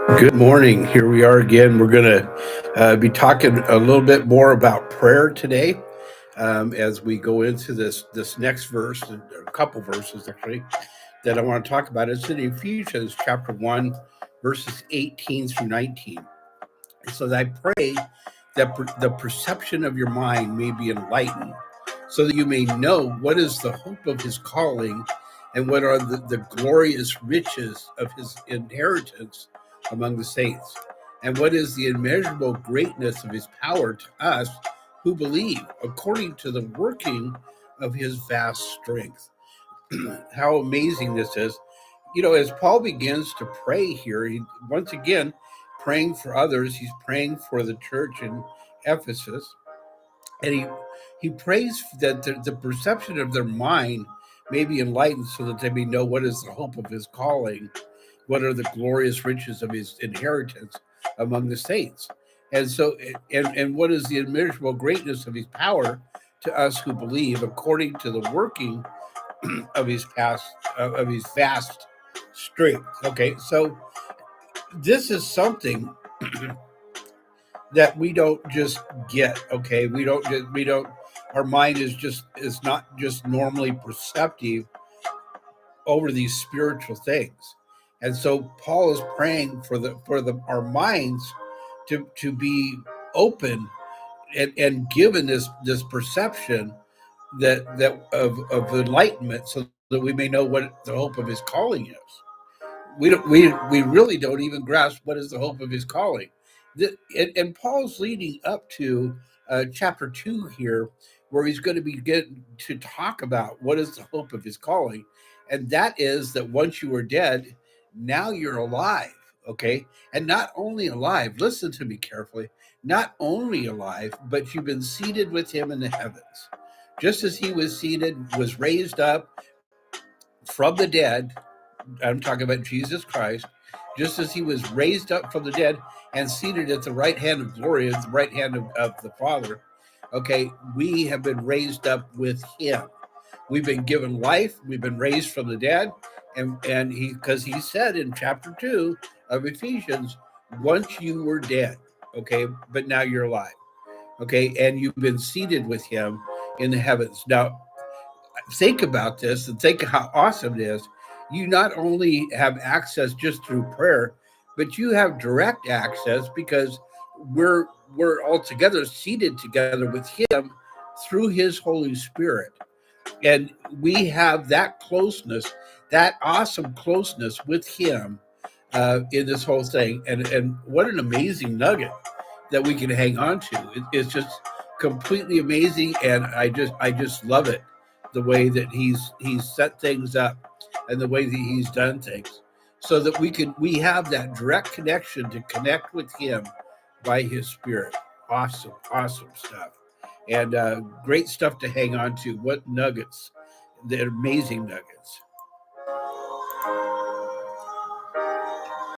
Good morning. Here we are again. We're going to be talking a little bit more about prayer today as we go into this next verse, a couple verses actually, that I want to talk about. It's in Ephesians chapter 1, verses 18 through 19. So that I pray that the perception of your mind may be enlightened, so that you may know what is the hope of his calling and what are the glorious riches of his inheritance among the saints, and what is the immeasurable greatness of his power to us who believe, according to the working of his vast strength. How amazing this is. As Paul begins to pray here, he once again praying for others, he's praying for the church in Ephesus, and he prays that the perception of their mind may be enlightened, so that they may know what is the hope of his calling, what are the glorious riches of his inheritance among the saints, and what is the immeasurable greatness of his power to us who believe, according to the working of his vast strength. Okay, so this is something that we don't just get. Okay, we don't. Our mind is not just normally perceptive over these spiritual things, and so Paul is praying for the our minds to be open and given this perception that of enlightenment, so that we may know what the hope of his calling is. We really don't even grasp what is the hope of his calling. And Paul's leading up to chapter 2 here, where he's going to begin to talk about what is the hope of his calling, and that is that once you were dead, now you're alive. Okay, and not only alive, listen to me carefully, not only alive, but you've been seated with him in the heavens, just as he was raised up from the dead. I'm talking about Jesus Christ, just as he was raised up from the dead and seated at the right hand of glory, at the right hand of the Father. Okay, we have been raised up with him. We've been given life. We've been raised from the dead, and because he said in chapter 2 of Ephesians, once you were dead, okay, but now you're alive, okay, and you've been seated with him in the heavens. Now, think about this and think how awesome it is. You not only have access just through prayer, but you have direct access because we're all together, seated together with him through his Holy Spirit. And we have that closeness, that awesome closeness with him in this whole thing. And what an amazing nugget that we can hang on to. It's just completely amazing, and I just love it, the way that he's set things up and the way that he's done things, so that we have that direct connection to connect with him by his Spirit. Awesome stuff, and great stuff to hang on to. What nuggets! They're amazing nuggets.